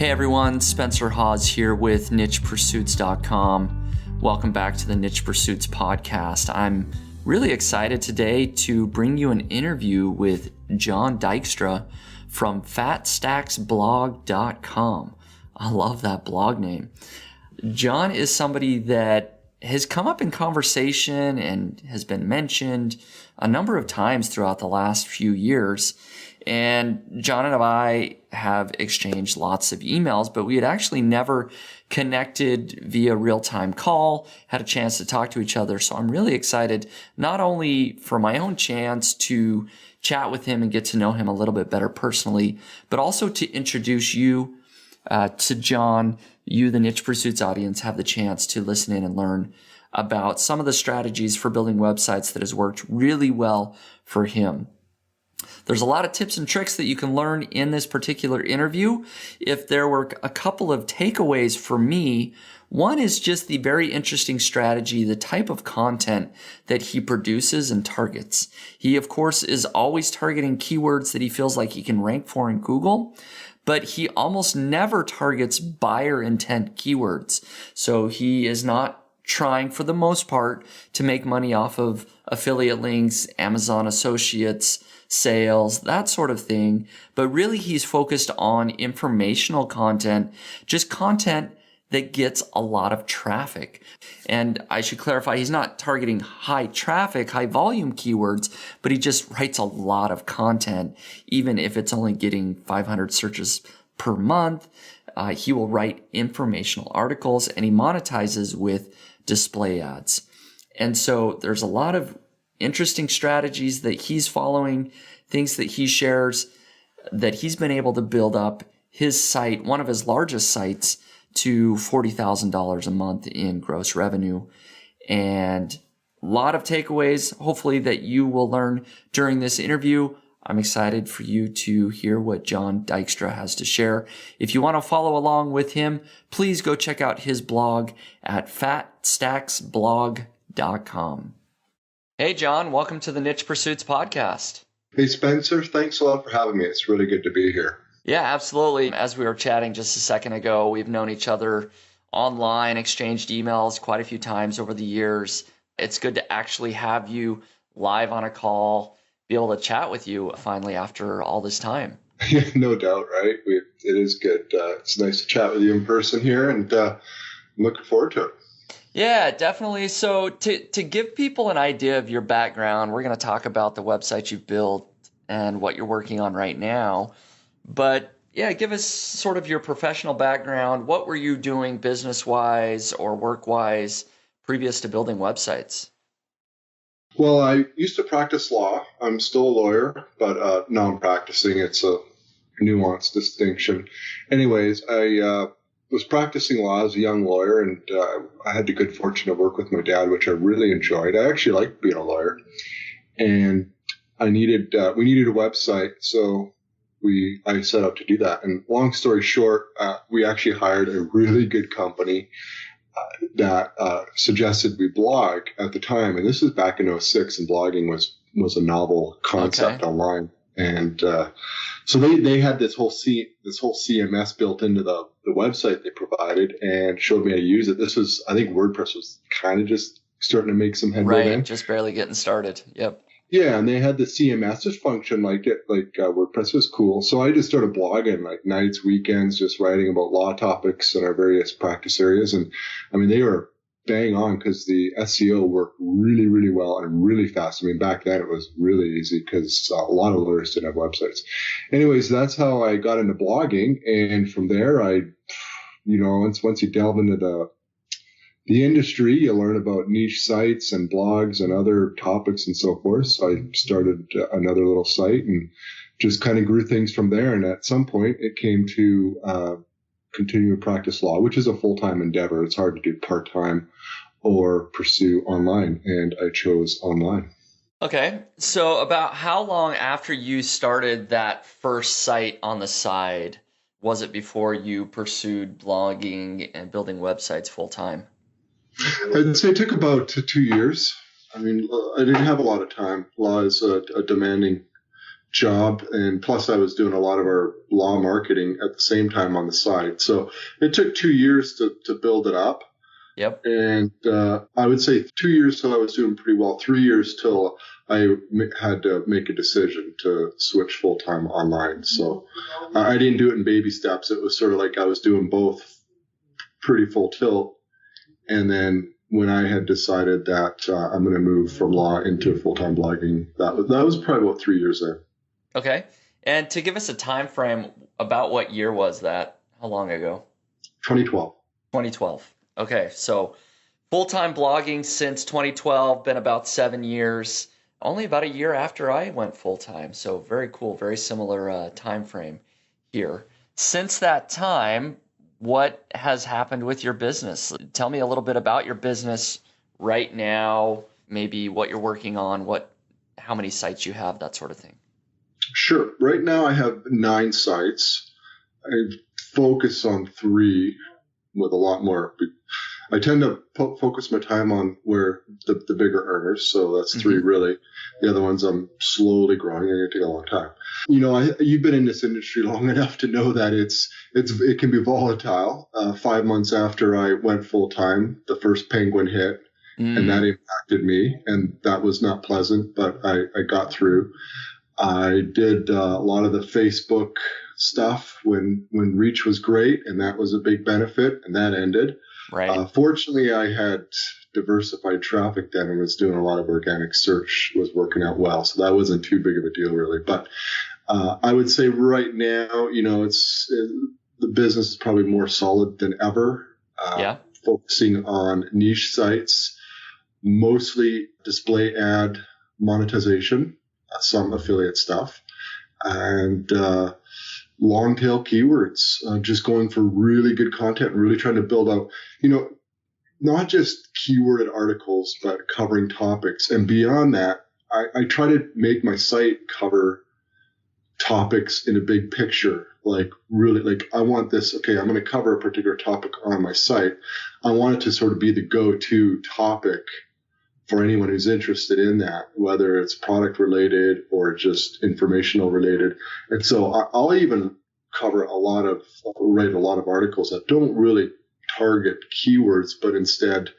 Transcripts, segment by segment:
Hey everyone, Spencer Hawes here with nichepursuits.com. Welcome back to the Niche Pursuits podcast. I'm really excited today to bring you an interview with Jon Dykstra from fatstacksblog.com. I love that blog name. Jon is somebody that has come up in conversation and has been mentioned a number of times throughout the last few years. And Jon and I have exchanged lots of emails, but we had actually never connected via real-time call, had a chance to talk to each other. So I'm really excited, not only for my own chance to chat with him and get to know him a little bit better personally, but also to introduce you to Jon. You, the Niche Pursuits audience, have the chance to listen in and learn about some of the strategies for building websites that has worked really well for him. There's a lot of tips and tricks that you can learn in this particular interview. If there were a couple of takeaways for me, one is just the very interesting strategy, the type of content that he produces and targets. He, of course, is always targeting keywords that he feels like he can rank for in Google, but he almost never targets buyer intent keywords. So he is not trying, for the most part, to make money off of affiliate links, Amazon associates, sales, that sort of thing. But really, he's focused on informational content, just content that gets a lot of traffic. And I should clarify, he's not targeting high traffic, high volume keywords, but he just writes a lot of content, even if it's only getting 500 searches per month. He will write informational articles, and he monetizes with display ads. And so there's a lot of interesting strategies that he's following, things that he shares, that he's been able to build up his site, one of his largest sites, to $40,000 a month in gross revenue. And a lot of takeaways, hopefully, that you will learn during this interview. I'm excited for you to hear what Jon Dykstra has to share. If you want to follow along with him, please go check out his blog at fatstacksblog.com. Hey, Jon, welcome to the Niche Pursuits podcast. Hey, Spencer. Thanks a lot for having me. It's really good to be here. Yeah, absolutely. As we were chatting just a second ago, we've known each other online, exchanged emails quite a few times over the years. It's good to actually have you live on a call, be able to chat with you finally after all this time. Yeah, no doubt, right? It is good. It's nice to chat with you in person here, and I'm looking forward to it. Yeah, definitely. So to give people an idea of your background, we're going to talk about the website you've built and what you're working on right now. But yeah, give us sort of your professional background. What were you doing business-wise or work-wise previous to building websites? Well, I used to practice law. I'm still a lawyer, but now I'm practicing. It's a nuanced distinction. Anyways, I was practicing law as a young lawyer, and I had the good fortune to work with my dad, which I really enjoyed. I actually liked being a lawyer, and we needed a website, so I set out to do that. And long story short, we actually hired a really good company that suggested we blog at the time, and this is back in 2006, and blogging was a novel concept online. And so they had this whole CMS built into the website they provided and showed me how to use it. This was, I think WordPress was kind of just starting to make some headway. Right, just barely getting started. Yep. Yeah, and they had the CMS just function like WordPress was cool. So I just started blogging like nights, weekends, just writing about law topics in our various practice areas. And I mean, they were bang on because the SEO worked really, really well and really fast. I mean, back then it was really easy because a lot of lawyers didn't have websites. Anyways, that's how I got into blogging. And from there, once you delve into the industry, you learn about niche sites and blogs and other topics and so forth. So I started another little site and just kind of grew things from there. And at some point, it came to continue to practice law, which is a full-time endeavor. It's hard to do part-time or pursue online, and I chose online. Okay. So about how long after you started that first site on the side was it before you pursued blogging and building websites full-time? I'd say it took about 2 years. I mean, I didn't have a lot of time. Law is a demanding job. And plus I was doing a lot of our law marketing at the same time on the side. So it took 2 years to build it up. Yep. And I would say 2 years till I was doing pretty well, 3 years till I had to make a decision to switch full-time online. So I didn't do it in baby steps. It was sort of like I was doing both pretty full tilt. And then when I had decided that I'm going to move from law into full-time blogging, that was probably about 3 years there. Okay. And to give us a time frame, about what year was that? How long ago? 2012. 2012. Okay. So full-time blogging since 2012, been about 7 years, only about a year after I went full-time. So very cool, very similar time frame here. Since that time, what has happened with your business? Tell me a little bit about your business right now, maybe what you're working on, how many sites you have, that sort of thing. Sure. Right now I have 9 sites. I focus on 3 with a lot more. I tend to focus my time on where the bigger earners. So that's 3 really. The other ones I'm slowly growing. They're going to take a long time. You've been in this industry long enough to know that it can be volatile. 5 months after I went full time, the first penguin hit, and that impacted me, and that was not pleasant, but I got through. I did a lot of the Facebook stuff when reach was great, and that was a big benefit, and that ended. Right. Fortunately, I had diversified traffic then and was doing a lot of organic search, was working out well. So that wasn't too big of a deal, really. But I would say right now, the business is probably more solid than ever. Focusing on niche sites, mostly display ad monetization, some affiliate stuff, and long tail keywords, just going for really good content, really trying to build out, not just keyworded articles, but covering topics. And beyond that, I try to make my site cover topics in a big picture. Like really, like I want this, okay, I'm going to cover a particular topic on my site. I want it to sort of be the go-to topic for anyone who's interested in that, whether it's product related or just informational related. And so I'll even write a lot of articles that don't really target keywords, but instead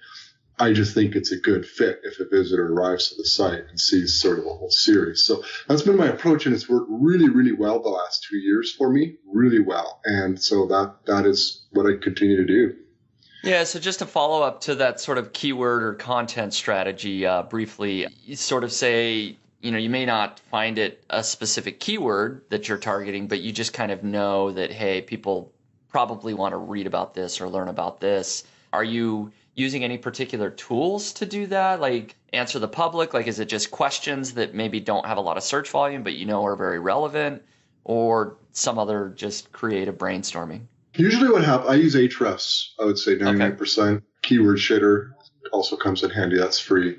I just think it's a good fit if a visitor arrives to the site and sees sort of a whole series. So that's been my approach, and it's worked really, really well the last 2 years for me, really well. And so that is what I continue to do. Yeah, so just to follow up to that sort of keyword or content strategy briefly, you sort of say, you may not find it a specific keyword that you're targeting, but you just kind of know that, hey, people probably want to read about this or learn about this. Are you using any particular tools to do that, like Answer the Public? Like, is it just questions that maybe don't have a lot of search volume, but are very relevant, or some other just creative brainstorming? Usually what happens, I use Ahrefs, I would say 99%. Okay. Keyword Shitter also comes in handy. That's free.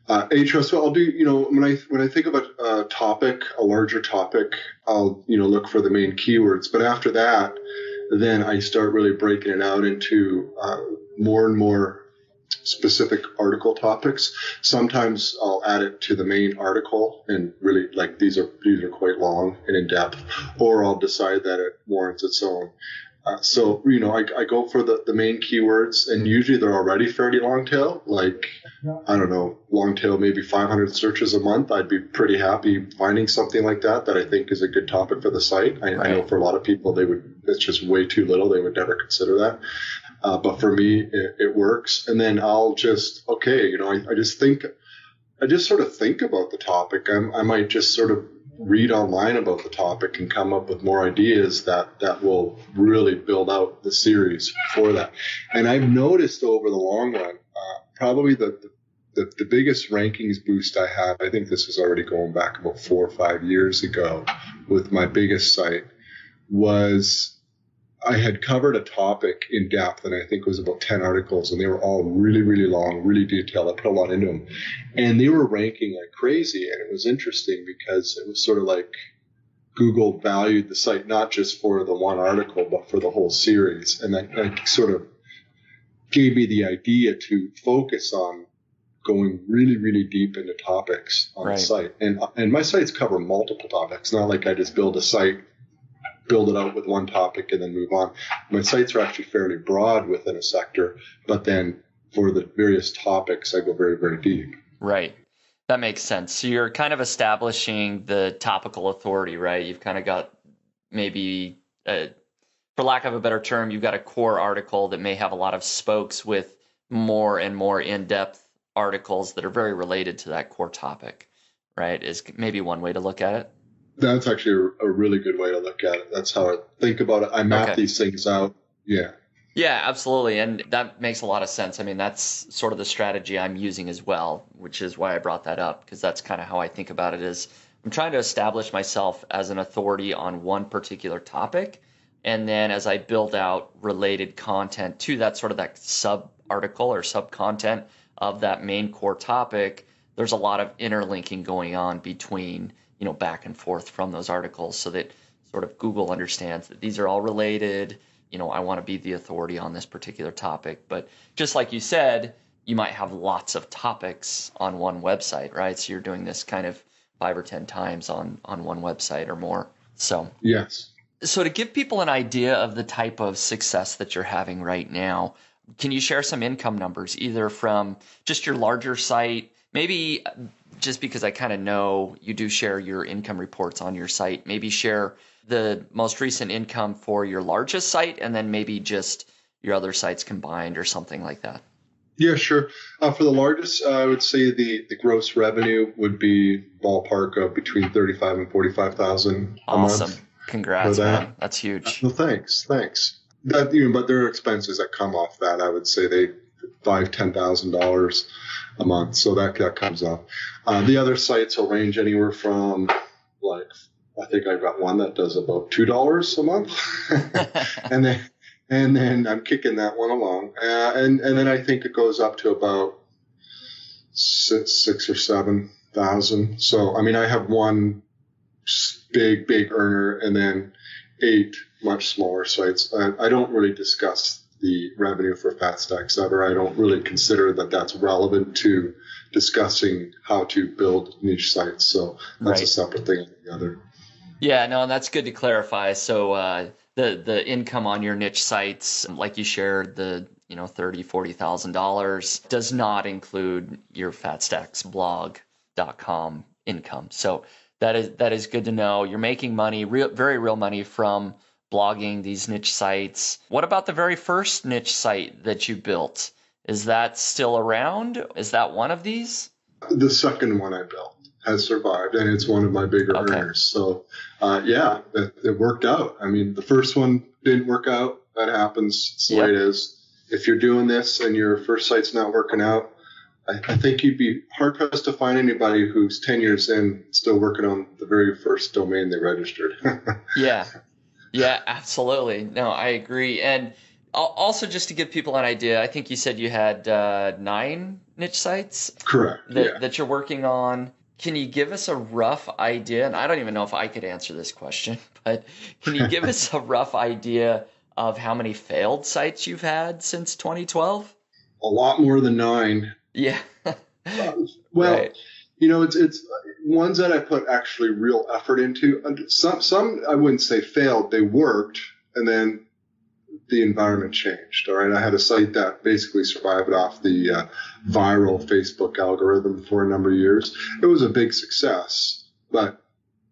Ahrefs, what I'll do, when I think about a topic, a larger topic, I'll, look for the main keywords. But after that, then I start really breaking it out into more and more specific article topics. Sometimes I'll add it to the main article and really like these are quite long and in depth, or I'll decide that it warrants its own. So I go for the main keywords, and usually they're already fairly long tail. Like, I don't know, long tail, maybe 500 searches a month. I'd be pretty happy finding something like that I think is a good topic for the site. I know for a lot of people, it's just way too little. They would never consider that. But for me, it works. And then I'll just, I just sort of think about the topic. I might just sort of read online about the topic and come up with more ideas that will really build out the series for that. And I've noticed over the long run, probably the biggest rankings boost I had, I think this is already going back about 4 or 5 years ago with my biggest site, was I had covered a topic in depth, and I think it was about 10 articles, and they were all really, really long, really detailed. I put a lot into them, and they were ranking like crazy. And it was interesting because it was sort of like Google valued the site not just for the one article, but for the whole series. And that sort of gave me the idea to focus on going really, really deep into topics on the site. And my sites cover multiple topics. Not like I just build a site, build it out with one topic and then move on. My sites are actually fairly broad within a sector, but then for the various topics, I go very, very deep. Right. That makes sense. So you're kind of establishing the topical authority, right? You've kind of got maybe, for lack of a better term, you've got a core article that may have a lot of spokes with more and more in-depth articles that are very related to that core topic, right? Is maybe one way to look at it. That's actually a really good way to look at it. That's how I think about it. I map these things out. Yeah. Yeah, absolutely. And that makes a lot of sense. I mean, that's sort of the strategy I'm using as well, which is why I brought that up, because that's kind of how I think about it is I'm trying to establish myself as an authority on one particular topic. And then as I build out related content to that sort of that sub article or sub content of that main core topic, there's a lot of interlinking going on between, back and forth from those articles so that sort of Google understands that these are all related. I want to be the authority on this particular topic. But just like you said, you might have lots of topics on one website, right? So you're doing this kind of 5 or 10 times on one website or more. So yes. So to give people an idea of the type of success that you're having right now, can you share some income numbers, either from just your larger site, maybe just because I kind of know you do share your income reports on your site, maybe share the most recent income for your largest site and then maybe just your other sites combined or something like that? Yeah, sure. For the largest, I would say the gross revenue would be ballpark of between 35 and 45,000 a month. Awesome. Congrats, man. That's huge. Well, thanks. That, but there are expenses that come off that. I would say $10,000 a month. So that comes up. The other sites will range anywhere from I think I've got one that does about $2 a month, and then I'm kicking that one along, and then I think it goes up to about 6 or 7,000. So I mean, I have one big earner, and then 8 much smaller sites. I don't really discuss the revenue for FatStack ever. I don't really consider that that's relevant to discussing how to build niche sites. So that's a separate thing altogether. Yeah, no, and that's good to clarify. So the income on your niche sites, like you shared, the $30,000-$40,000 does not include your fatstacksblog.com income. So that is good to know. You're making money, very real money from blogging these niche sites. What about the very first niche site that you built? Is that still around? Is that one of these? The second one I built has survived, and it's one of my bigger earners. So, it worked out. I mean, the first one didn't work out. That happens. It's the way it is. If you're doing this and your first site's not working out, I think you'd be hard-pressed to find anybody who's 10 years in still working on the very first domain they registered. Yeah, absolutely. No, I agree. And also, just to give people an idea, I think you said you had 9 niche sites. Correct. That you're working on. Can you give us a rough idea? And I don't even know if I could answer this question, but can you give us a rough idea of how many failed sites you've had since 2012? A lot more than 9. Yeah. It's ones that I put actually real effort into. Some I wouldn't say failed. They worked, and then the environment changed. All right. I had a site that basically survived off the viral Facebook algorithm for a number of years. It was a big success, but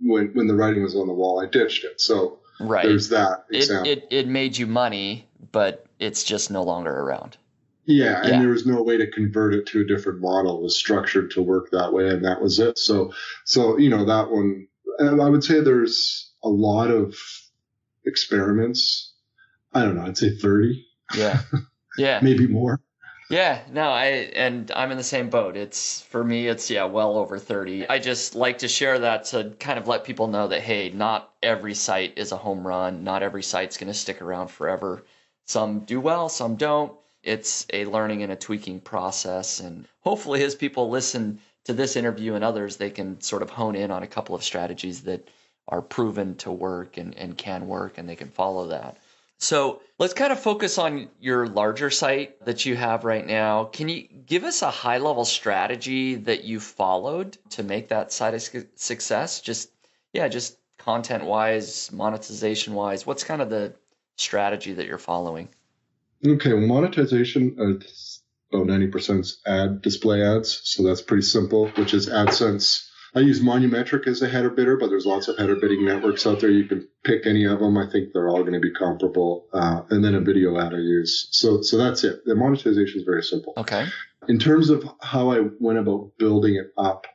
when the writing was on the wall, I ditched it. So there's that example. It made you money, but it's just no longer around. Yeah, and there was no way to convert it to a different model. It was structured to work that way, and that was it. So that one, and I would say there's a lot of experiments. I don't know, I'd say 30. Yeah. Maybe more. Yeah, no, I'm in the same boat. For me, it's well over 30. I just like to share that to kind of let people know that, hey, not every site is a home run. Not every site's going to stick around forever. Some do well, some don't. It's a learning and a tweaking process. And hopefully as people listen to this interview and others, they can sort of hone in on a couple of strategies that are proven to work and can work, and they can follow that. So let's kind of focus on your larger site that you have right now. Can you give us a high level strategy that you followed to make that site a success? Just content wise, monetization wise. What's kind of the strategy that you're following? Okay, well, monetization, about 90% is ad display ads. So that's pretty simple, which is AdSense. I use Monumetric as a header bidder, but there's lots of header bidding networks out there. You can pick any of them. I think they're all going to be comparable. And then a video ad I use. So that's it. The monetization is very simple. Okay. In terms of how I went about building it up,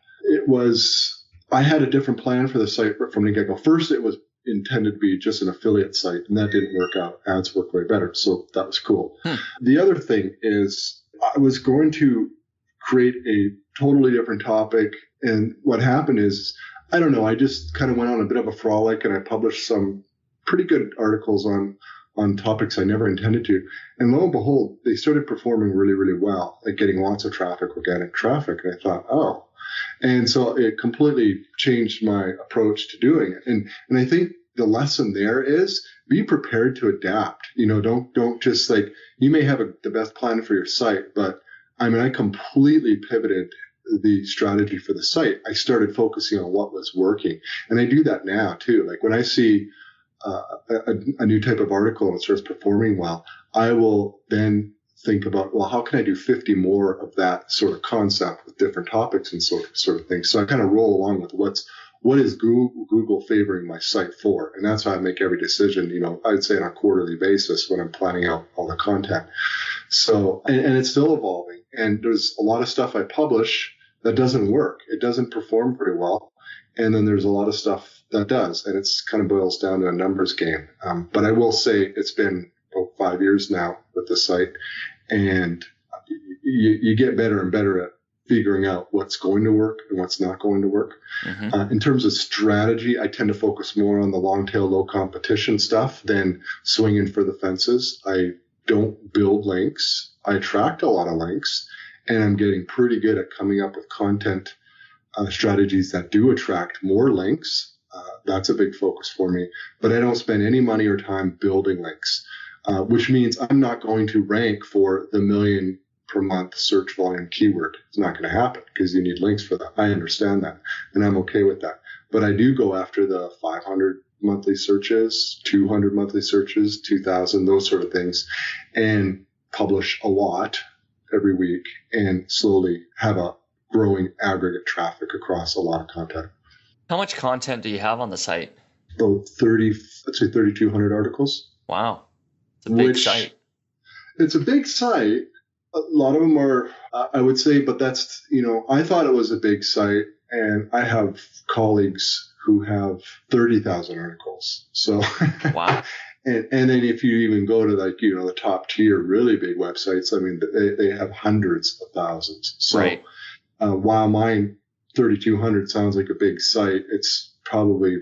I had a different plan for the site from the get-go. First, it was intended to be just an affiliate site, and that didn't work out. Ads work way better, so that was cool. The other thing is I was going to create a totally different topic, and what happened is, I don't know, I just kind of went on a bit of a frolic, and I published some pretty good articles on topics I never intended to. And lo and behold, they started performing really, really well, like getting lots of traffic, organic traffic. And I thought, oh. And so it completely changed my approach to doing it. And I think the lesson there is be prepared to adapt. Don't just you may have the best plan for your site, but I completely pivoted the strategy for the site. I started focusing on what was working. And I do that now too. Like when I see a new type of article and it starts performing well, I will then think about, well, how can I do 50 more of that sort of concept with different topics and sort of things. So I kind of roll along with what is Google favoring my site for? And that's how I make every decision, I'd say on a quarterly basis when I'm planning out all the content. So, and it's still evolving. And there's a lot of stuff I publish that doesn't work. It doesn't perform pretty well. And then there's a lot of stuff that does. And it's kind of boils down to a numbers game. But I will say it's been about 5 years now with the site. And you get better and better at figuring out what's going to work and what's not going to work. In terms of strategy, I tend to focus more on the long tail, low competition stuff than swinging for the fences. I don't build links. I attract a lot of links, and I'm getting pretty good at coming up with content strategies that do attract more links. That's a big focus for me. But I don't spend any money or time building links, which means I'm not going to rank for the million per month search volume keyword. It's not going to happen because you need links for that. I understand that, and I'm okay with that. But I do go after the 500 monthly searches, 200 monthly searches, 2,000, those sort of things, and publish a lot every week and slowly have a growing aggregate traffic across a lot of content. How much content do you have on the site? About 3,200 articles. Wow. It's a big site. It's a big site. A lot of them are, I would say, but that's, I thought it was a big site, and I have colleagues who have 30,000 articles. So, wow. And then if you even go to the top tier, really big websites, they have hundreds of thousands. So right. While mine 3,200 sounds like a big site, it's probably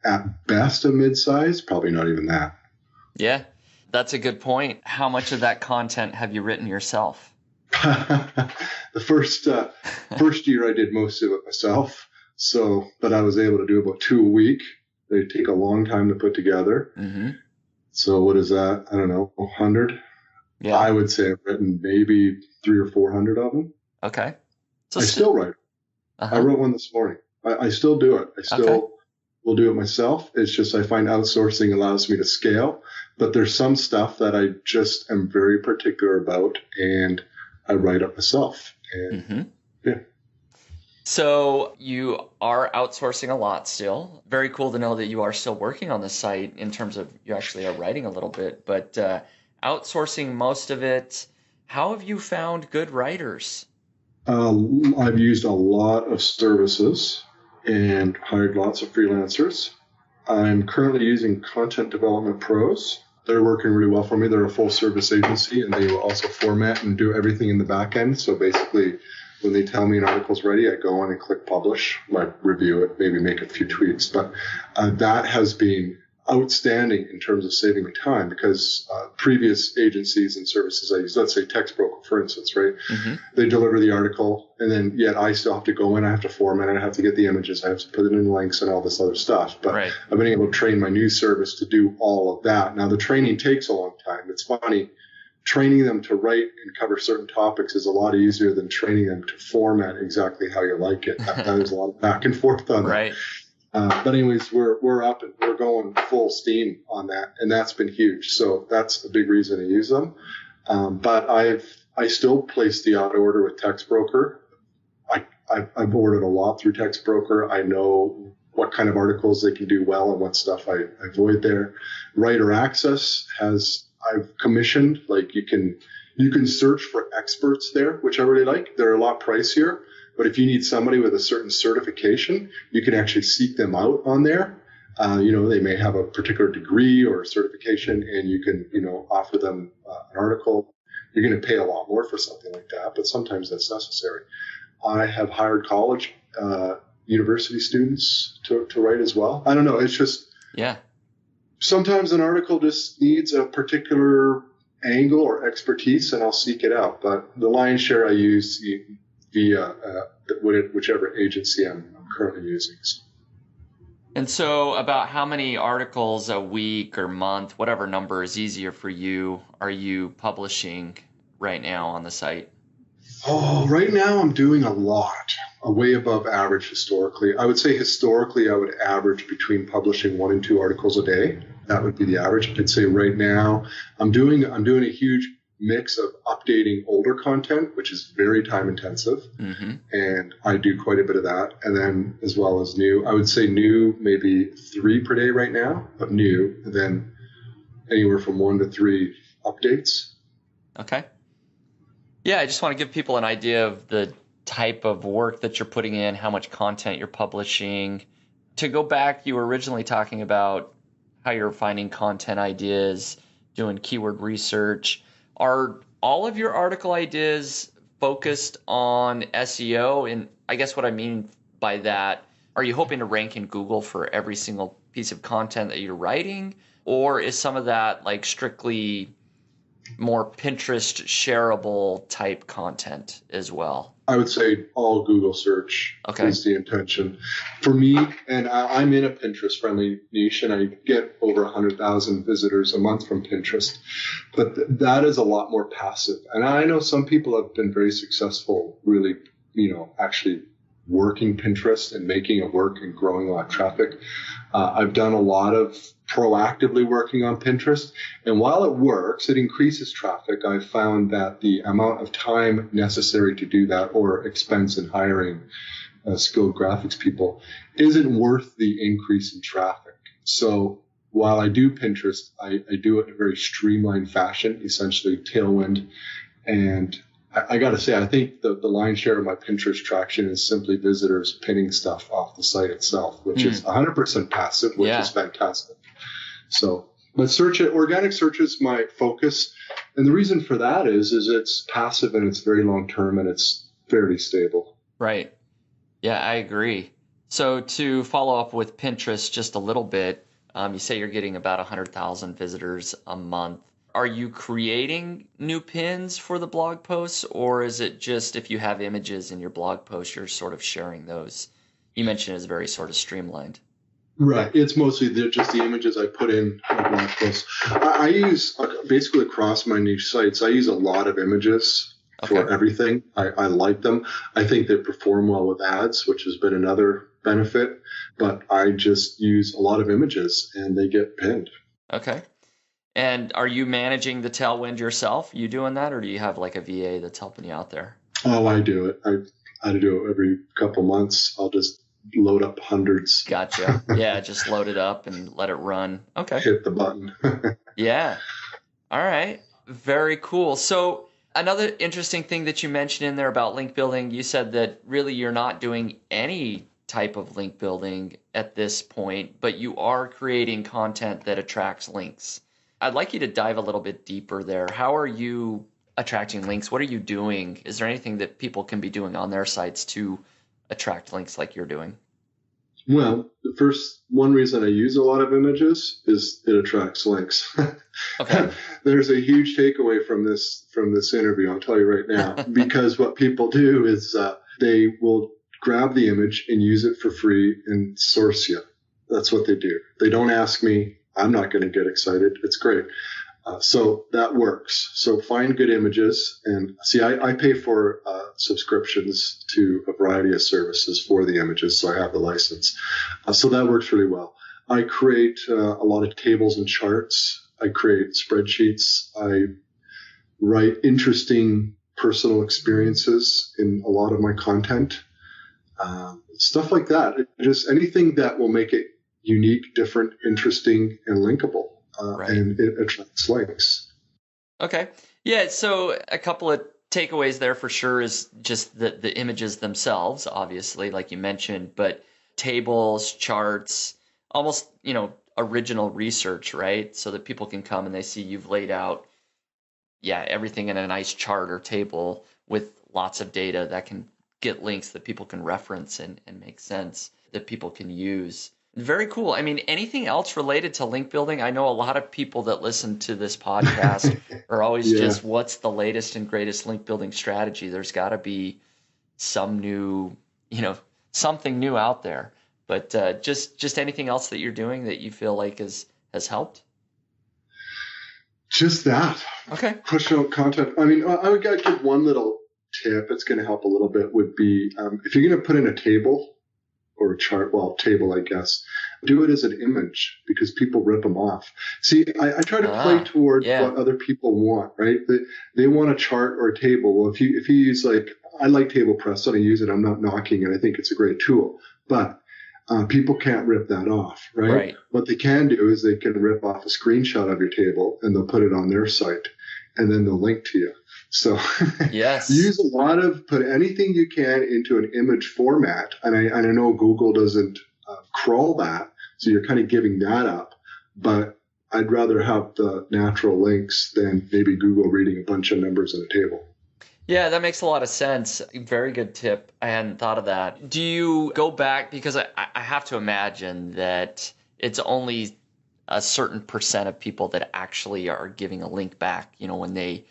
at best a mid-size, probably not even that. Yeah, that's a good point. How much of that content have you written yourself? The first year I did most of it myself. But I was able to do about 2 a week. They take a long time to put together. So what is that? I don't know, 100? Yeah. I would say I've written maybe 300 or 400 of them. Okay. So I still write. I wrote one this morning. I still do it. I still will do it myself. It's just I find outsourcing allows me to scale. But there's some stuff that I just am very particular about, and I write it myself. And yeah. So you are outsourcing a lot still. Very cool to know that you are still working on the site in terms of you actually are writing a little bit, but outsourcing most of it. How have you found good writers? I've used a lot of services and hired lots of freelancers. I'm currently using Content Development Pros. They're working really well for me. They're a full service agency, and they will also format and do everything in the back end. So basically, when they tell me an article's ready, I go on and click publish, might review it, maybe make a few tweaks. But that has been outstanding in terms of saving me time because previous agencies and services I use, let's say TextBroker, for instance, right? Mm-hmm. They deliver the article, and then yet I still have to go in, I have to format it, I have to get the images, I have to put it in links and all this other stuff. But Right. I've been able to train my news service to do all of that. Now, the training takes a long time. It's funny. Training them to write and cover certain topics is a lot easier than training them to format exactly how you like it. There's a lot of back and forth on that. Right. But anyways, we're up and we're going full steam on that, and that's been huge. So that's a big reason to use them. But I still place the odd order with TextBroker. I've ordered a lot through TextBroker. I know what kind of articles they can do well and what stuff I avoid there. Writer Access I've commissioned, like you can search for experts there, which I really like. They're a lot pricier, but if you need somebody with a certain certification, you can actually seek them out on there. They may have a particular degree or certification, and you can, offer them an article. You're going to pay a lot more for something like that, but sometimes that's necessary. I have hired college, university students to write as well. I don't know. It's just, yeah. Sometimes an article just needs a particular angle or expertise, and I'll seek it out. But the lion's share I use via whichever agency I'm currently using. And so about how many articles a week or month, whatever number is easier for you, are you publishing right now on the site? Oh, right now I'm doing a lot, way above average historically. I would say historically I would average between publishing 1 and 2 articles a day. That would be the average. I'd say right now I'm doing a huge mix of updating older content, which is very time intensive. Mm-hmm. And I do quite a bit of that. And then as well as new, I would say new maybe 3 per day right now of new, and then anywhere from 1 to 3 updates. Okay. Yeah, I just want to give people an idea of the type of work that you're putting in, how much content you're publishing. To go back, you were originally talking about how you're finding content ideas, doing keyword research. Are all of your article ideas focused on SEO? And I guess what I mean by that, are you hoping to rank in Google for every single piece of content that you're writing? Or is some of that like strictly more Pinterest shareable type content as well? I would say all Google search is the intention. For me, and I'm in a Pinterest-friendly niche, and I get over 100,000 visitors a month from Pinterest. But that is a lot more passive. And I know some people have been very successful really, actually working Pinterest and making it work and growing a lot of traffic. I've done a lot of proactively working on Pinterest. And while it works, it increases traffic. I've found that the amount of time necessary to do that or expense in hiring skilled graphics people isn't worth the increase in traffic. So while I do Pinterest, I do it in a very streamlined fashion, essentially Tailwind. And I got to say, I think the lion's share of my Pinterest traction is simply visitors pinning stuff off the site itself, which is 100% passive, which is fantastic. So, but organic search is my focus. And the reason for that is it's passive and it's very long term and it's fairly stable. Right. Yeah, I agree. So to follow up with Pinterest just a little bit, you say you're getting about 100,000 visitors a month. Are you creating new pins for the blog posts, or is it just if you have images in your blog post, you're sort of sharing those? You mentioned it's very sort of streamlined. Right. It's mostly just the images I put in my blog posts. I use basically across my niche sites, I use a lot of images for everything. I like them. I think they perform well with ads, which has been another benefit. But I just use a lot of images and they get pinned. Okay. And are you managing the Tailwind yourself? You doing that, or do you have like a VA that's helping you out there? Oh, I do it. I do it every couple months. I'll just load up hundreds. Gotcha. Yeah, just load it up and let it run. Okay. Hit the button. Yeah. All right. Very cool. So another interesting thing that you mentioned in there about link building, you said that really you're not doing any type of link building at this point, but you are creating content that attracts links. I'd like you to dive a little bit deeper there. How are you attracting links? What are you doing? Is there anything that people can be doing on their sites to attract links like you're doing? Well, the first one reason I use a lot of images is it attracts links. Okay. There's a huge takeaway from this interview. I'll tell you right now, because what people do is they will grab the image and use it for free and source you. That's what they do. They don't ask me. I'm not going to get excited. It's great. So that works. So find good images. And see, I pay for subscriptions to a variety of services for the images, so I have the license. So that works really well. I create a lot of tables and charts. I create spreadsheets. I write interesting personal experiences in a lot of my content. Stuff like that. Just anything that will make it unique, different, interesting, and linkable. Right. And it attracts likes. Okay. Yeah. So a couple of takeaways there for sure is just the images themselves, obviously, like you mentioned, but tables, charts, almost, original research, right? So that people can come and they see you've laid out, everything in a nice chart or table with lots of data that can get links that people can reference and make sense that people can use. Very cool. I mean, anything else related to link building? I know a lot of people that listen to this podcast are always just, what's the latest and greatest link building strategy? There's got to be some new, something new out there. But just anything else that you're doing that you feel like has helped? Just that. Okay. Push out content. I mean, I would give one little tip. It's going to help a little bit would be if you're going to put in a table or a chart, table, I guess, do it as an image because people rip them off. See, I try to play toward what other people want, right? They want a chart or a table. Well, if you use I like Table Press, so I use it. I'm not knocking it. I think it's a great tool, but people can't rip that off, right? What they can do is they can rip off a screenshot of your table and they'll put it on their site and then they'll link to you. So use put anything you can into an image format. And I know Google doesn't crawl that, so you're kind of giving that up. But I'd rather have the natural links than maybe Google reading a bunch of numbers in a table. Yeah, that makes a lot of sense. Very good tip. I hadn't thought of that. Do you go back, because I have to imagine that it's only a certain percent of people that actually are giving a link back, when they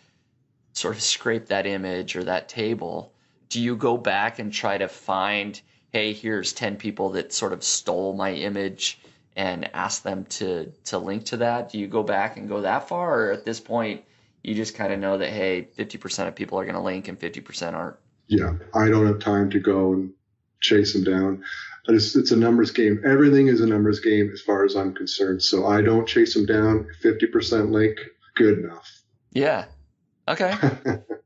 sort of scrape that image or that table. Do you go back and try to find, hey, here's 10 people that sort of stole my image and ask them to link to that? Do you go back and go that far? Or at this point, you just kind of know that, hey, 50% of people are going to link and 50% aren't? Yeah, I don't have time to go and chase them down. It's a numbers game. Everything is a numbers game as far as I'm concerned. So I don't chase them down. 50% link, good enough. Yeah. Okay.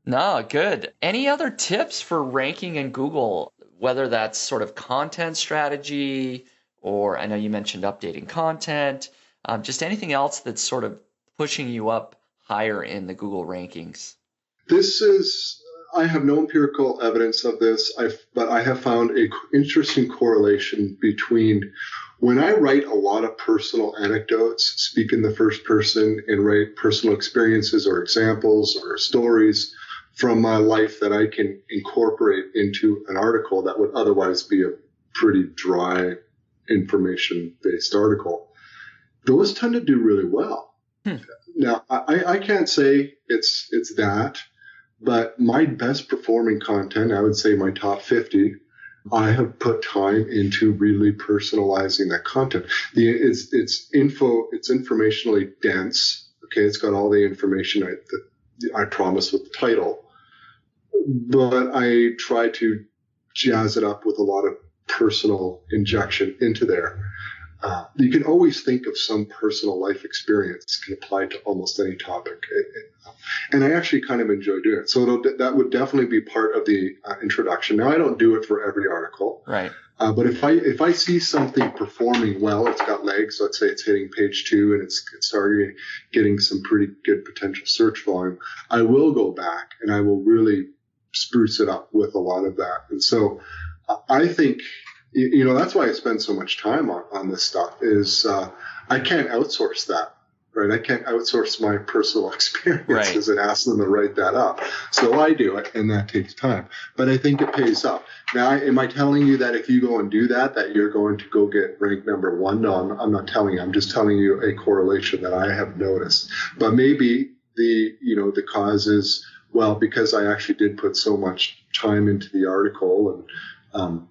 No, good. Any other tips for ranking in Google, whether that's sort of content strategy, or I know you mentioned updating content, just anything else that's sort of pushing you up higher in the Google rankings? I have no empirical evidence of this, but I have found an interesting correlation between when I write a lot of personal anecdotes, speak in the first person, and write personal experiences or examples or stories from my life that I can incorporate into an article that would otherwise be a pretty dry, information-based article. Those tend to do really well. Now, I can't say it's that, but my best performing content, I would say my top 50, I have put time into really personalizing that content. It's informationally dense. Okay, it's got all the information I promise with the title, but I try to jazz it up with a lot of personal injection into there. You can always think of some personal life experience can apply to almost any topic. And I actually kind of enjoy doing it. So that would definitely be part of the introduction. Now, I don't do it for every article. Right. But if I see something performing well, it's got legs, let's say it's hitting page 2 and it's starting getting some pretty good potential search volume, I will go back and I will really spruce it up with a lot of that. And so I think, that's why I spend so much time on this stuff is I can't outsource that. right? I can't outsource my personal experiences Right. and ask them to write that up. So I do it, and that takes time. But I think it pays off. Now, am I telling you that if you go and do that, that you're going to go get ranked number one? No, I'm not telling you. I'm just telling you a correlation that I have noticed. But maybe the cause is, well, because I actually did put so much time into the article and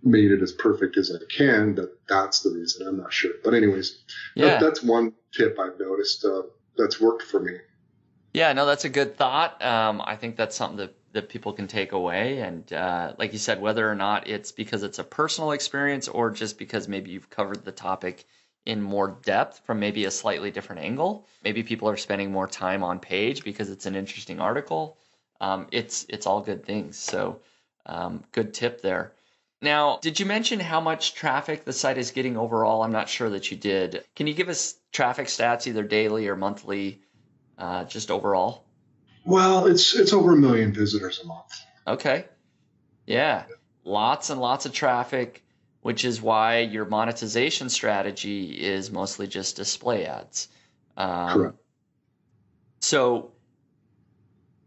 made it as perfect as I can, that's the reason. I'm not sure. But anyways, Yeah. that's one tip I've noticed that's worked for me. Yeah, no, that's a good thought. I think that's something that people can take away. And like you said, whether or not it's because it's a personal experience or just because maybe you've covered the topic in more depth from maybe a slightly different angle. Maybe people are spending more time on page because it's an interesting article. It's all good things. So good tip there. Now, did you mention how much traffic the site is getting overall? I'm not sure that you did. Can you give us traffic stats, either daily or monthly, just overall? Well, it's over 1 million visitors a month. Okay. Yeah. Lots and lots of traffic, which is why your monetization strategy is mostly just display ads. Um, Correct. so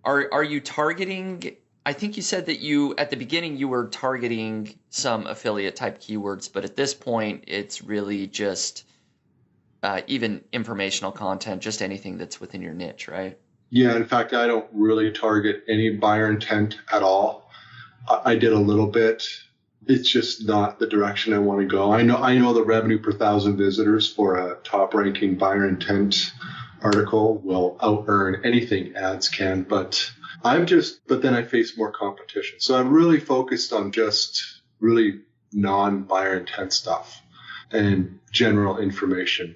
are you targeting, I think you said that you at the beginning you were targeting some affiliate type keywords, but at this point it's really just even informational content, just anything that's within your niche, right? Yeah, in fact, I don't really target any buyer intent at all. I did a little bit. It's just not the direction I want to go. I know the revenue per thousand visitors for a top ranking buyer intent article will out earn anything ads can, but then I face more competition. So I'm really focused on just really non buyer intent stuff and general information.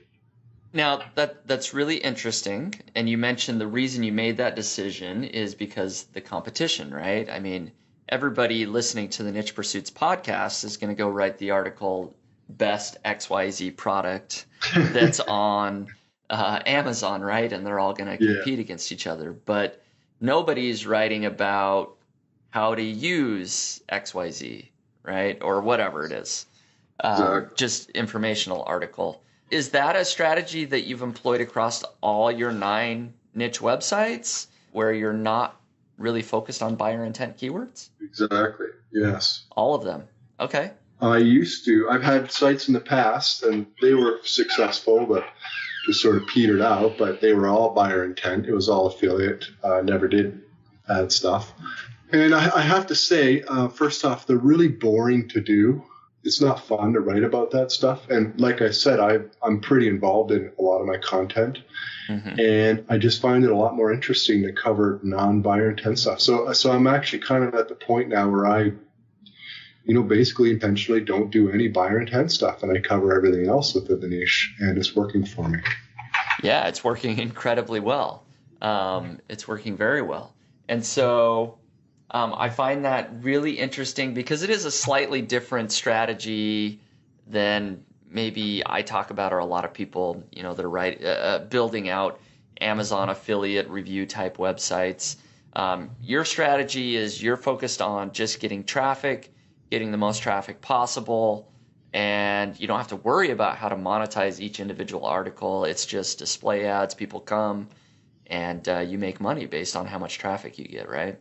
Now that's really interesting. And you mentioned the reason you made that decision is because the competition, right? I mean, everybody listening to the Niche Pursuits podcast is going to go write the article best XYZ product that's on Amazon, right? And they're all going to Yeah, compete against each other. But nobody's writing about how to use XYZ, right? Or whatever it is. exactly. Just informational article. Is that a strategy that you've employed across all your 9 niche websites where you're not really focused on buyer intent keywords? Exactly. Yes. All of them. Okay. I've had sites in the past and they were successful, but just sort of petered out, but they were all buyer intent. It was all affiliate. Never did ad stuff. And I have to say, first off, they're really boring to do. It's not fun to write about that stuff. And like I said, I'm pretty involved in a lot of my content. Mm-hmm. And I just find it a lot more interesting to cover non-buyer intent stuff. So I'm actually kind of at the point now where I, basically intentionally don't do any buyer intent stuff, and I cover everything else within the niche, and it's working for me. Yeah, it's working incredibly well. It's working very well. And so I find that really interesting because it is a slightly different strategy than maybe I talk about, or a lot of people, that are building out Amazon affiliate review type websites. Your strategy is you're focused on just getting traffic, getting the most traffic possible, and you don't have to worry about how to monetize each individual article. It's just display ads, people come, and you make money based on how much traffic you get, right?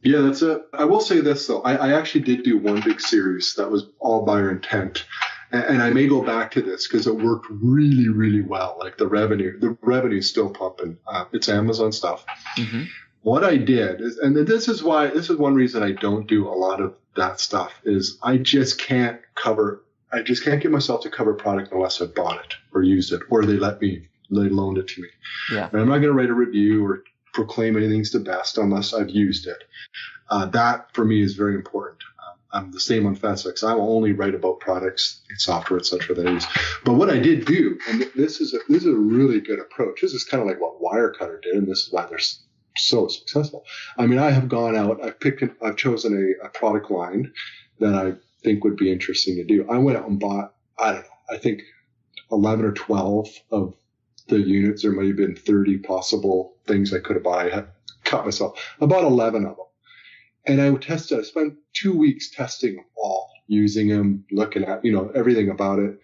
Yeah, that's it. I will say this though. I actually did do one big series that was all buyer intent. And I may go back to this because it worked really, really well. Like the revenue's still pumping. It's Amazon stuff. Mm-hmm. What I did is, and this is one reason I don't do a lot of that stuff, is I just can't get myself to cover product unless I bought it or used it or they loaned it to me. Yeah. And I'm not going to write a review or proclaim anything's the best unless I've used it. That for me is very important. I'm the same on FastX. I will only write about products and software, etc. that I use. But what I did do, and this is a really good approach. This is kind of like what Wirecutter did, and this is why they're so successful. I mean, I have gone out. I've chosen a product line that I think would be interesting to do. I went out and bought, I don't know, I think 11 or 12 of the units. There might have been 30 possible things I could have bought. I had cut myself. I bought 11 of them. And I spent 2 weeks testing them all, using them, looking at, everything about it.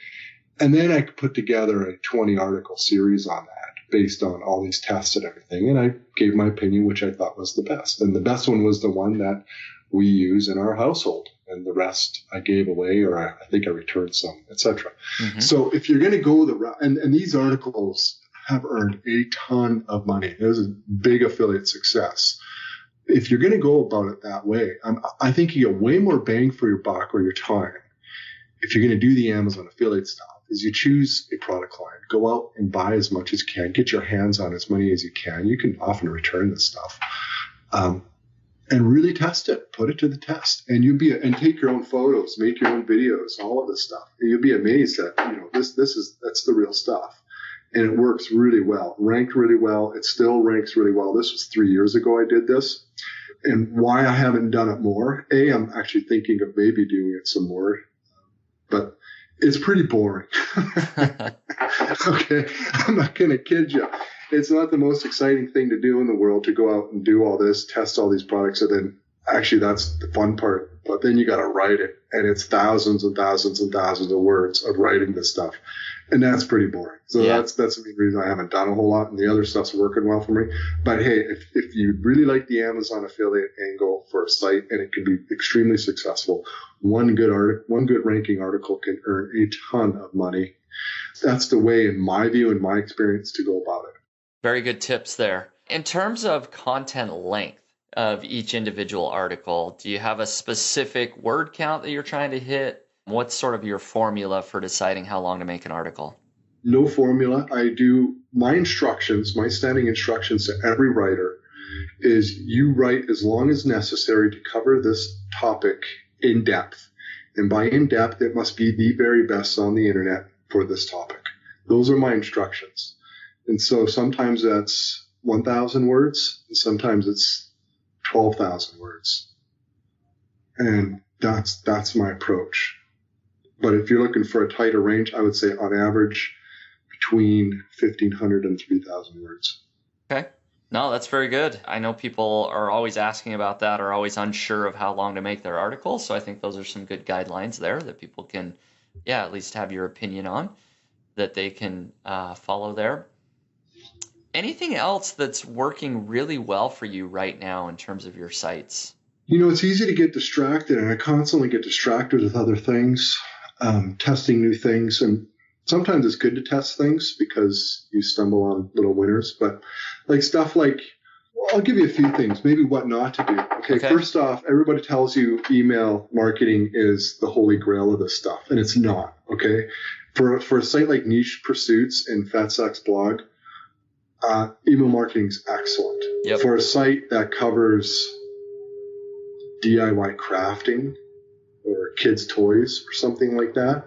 And then I put together a 20 article series on that. based on all these tests and everything. And I gave my opinion, which I thought was the best. And the best one was the one that we use in our household. And the rest I gave away, or I think I returned some, etc. Mm-hmm. So if you're going to go the route, and these articles have earned a ton of money. It was a big affiliate success. If you're going to go about it that way, I think you get way more bang for your buck or your time if you're going to do the Amazon affiliate stuff. Is you choose a product line, go out and buy as much as you can, get your hands on as many as you can. You can often return this stuff, and really test it, put it to the test, and and take your own photos, make your own videos, all of this stuff. And you'll be amazed that that's the real stuff, and it works really well, ranked really well. It still ranks really well. This was 3 years ago I did this, and why I haven't done it more. I'm actually thinking of maybe doing it some more, but it's pretty boring. Okay, I'm not going to kid you. It's not the most exciting thing to do in the world, to go out and do all this, test all these products, and then actually that's the fun part. But then you got to write it, and it's thousands and thousands and thousands of words of writing this stuff, and that's pretty boring. So that's the main reason I haven't done a whole lot, and the other stuff's working well for me. But hey, if you really like the Amazon affiliate angle for a site, and it can be extremely successful, one good ranking article can earn a ton of money. That's the way, in my view, in my experience, to go about it. Very good tips there. In terms of content length of each individual article, do you have a specific word count that you're trying to hit? What's sort of your formula for deciding how long to make an article? No formula. I do my standing instructions to every writer is you write as long as necessary to cover this topic in depth. And by in depth, it must be the very best on the internet for this topic. Those are my instructions. And so sometimes that's 1,000 words, and sometimes it's 12,000 words. And that's my approach. But if you're looking for a tighter range, I would say on average between 1,500 and 3,000 words. Okay. No, that's very good. I know people are always asking about that, or always unsure of how long to make their articles. So I think those are some good guidelines there that people can, at least have your opinion on, that they can follow there. Anything else that's working really well for you right now in terms of your sites? It's easy to get distracted, and I constantly get distracted with other things, testing new things. And sometimes it's good to test things because you stumble on little winners. But stuff like, I'll give you a few things, maybe what not to do. Okay. First off, everybody tells you email marketing is the holy grail of this stuff, and it's not. Okay. For a site like Niche Pursuits and Fat Sacks Blog, email marketing is excellent. Yep. For a site that covers DIY crafting or kids' toys or something like that,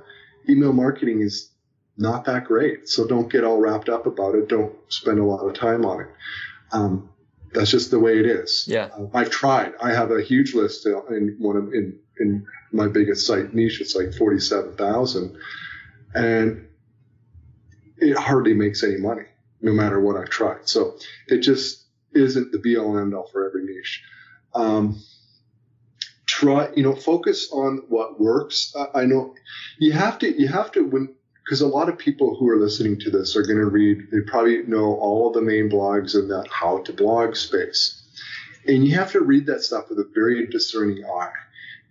email marketing is not that great. So don't get all wrapped up about it. Don't spend a lot of time on it. That's just the way it is. Yeah. I've tried. I have a huge list in my biggest site, Niche. It's like 47,000, and it hardly makes any money, no matter what I've tried. So it just isn't the be all and end all for every niche. Focus on what works. I know you have to because a lot of people who are listening to this are going to read, they probably know all of the main blogs in that how to blog space. And you have to read that stuff with a very discerning eye,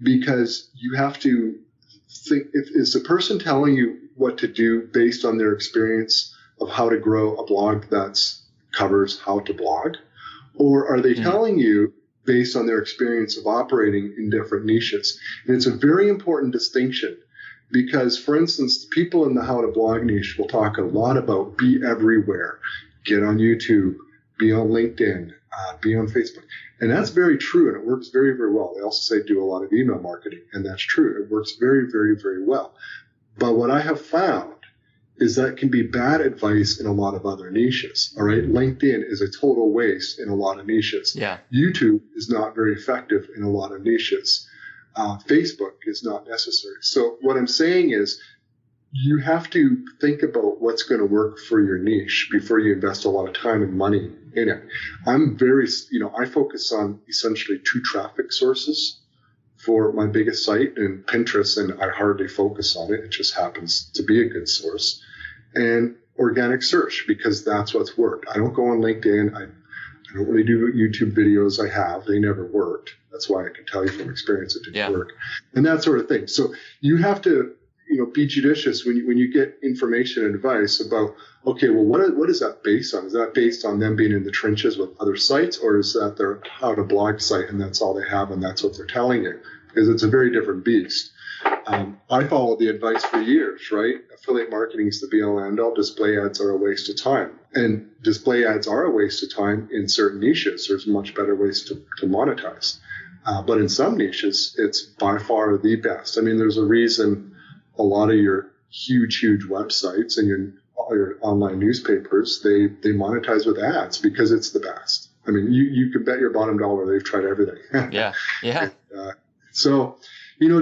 because you have to think, is the person telling you what to do based on their experience of how to grow a blog that covers how to blog? Or are they telling you based on their experience of operating in different niches? And it's a very important distinction, because, for instance, people in the how to blog niche will talk a lot about be everywhere, get on YouTube, be on LinkedIn, be on Facebook. And that's very true, and it works very, very well. They also say do a lot of email marketing, and that's true. It works very, very, very well. But what I have found is that can be bad advice in a lot of other niches. All right. LinkedIn is a total waste in a lot of niches. Yeah. YouTube is not very effective in a lot of niches. Facebook is not necessary. So what I'm saying is you have to think about what's going to work for your niche before you invest a lot of time and money in it. I focus on essentially 2 traffic sources for my biggest site, and Pinterest, and I hardly focus on it. It just happens to be a good source. And organic search because that's what's worked. I don't go on LinkedIn. I don't really do YouTube videos. I have. They never worked. That's why I can tell you from experience it didn't work. And that sort of thing. So you have to, be judicious when you get information and advice about, okay, well, what is that based on? Is that based on them being in the trenches with other sites, or is that they're out a blog site and that's all they have and that's what they're telling you? Because it's a very different beast. I followed the advice for years, right? Affiliate marketing is the be-all end-all. Display ads are a waste of time. And display ads are a waste of time in certain niches. There's much better ways to monetize. But in some niches, it's by far the best. I mean, there's a reason a lot of your huge websites and your online newspapers, they monetize with ads because it's the best. I mean, you could bet your bottom dollar they've tried everything. Yeah. So,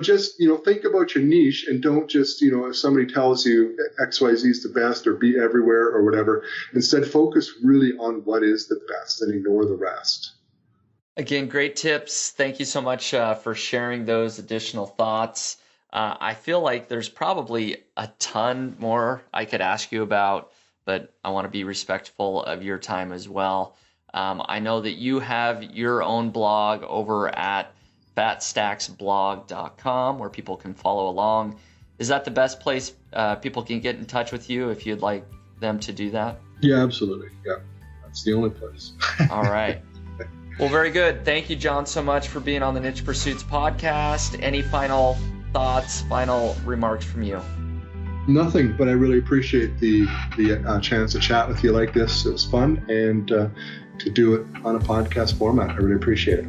just, think about your niche and don't just, if somebody tells you XYZ is the best or be everywhere or whatever, instead focus really on what is the best and ignore the rest. Again, great tips. Thank you so much for sharing those additional thoughts. I feel like there's probably a ton more I could ask you about, but I want to be respectful of your time as well. I know that you have your own blog over at fatstacksblog.com where people can follow along. Is that the best place people can get in touch with you if you'd like them to do that? Yeah, absolutely. Yeah, that's the only place. All right. Well, very good. Thank you, Jon, so much for being on the Niche Pursuits podcast. Any final thoughts, final remarks from you? Nothing, but I really appreciate the chance to chat with you like this. It was fun, and to do it on a podcast format. I really appreciate it.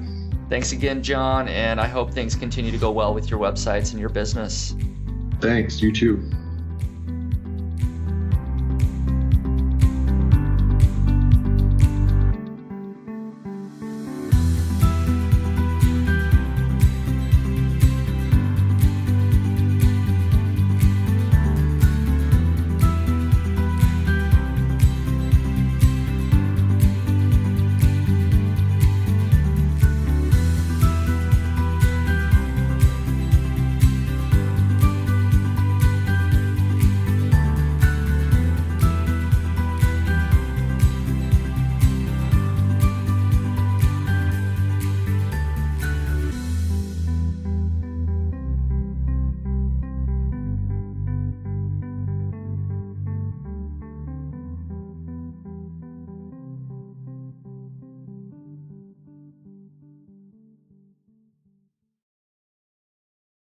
Thanks again, Jon, and I hope things continue to go well with your websites and your business. Thanks. You too.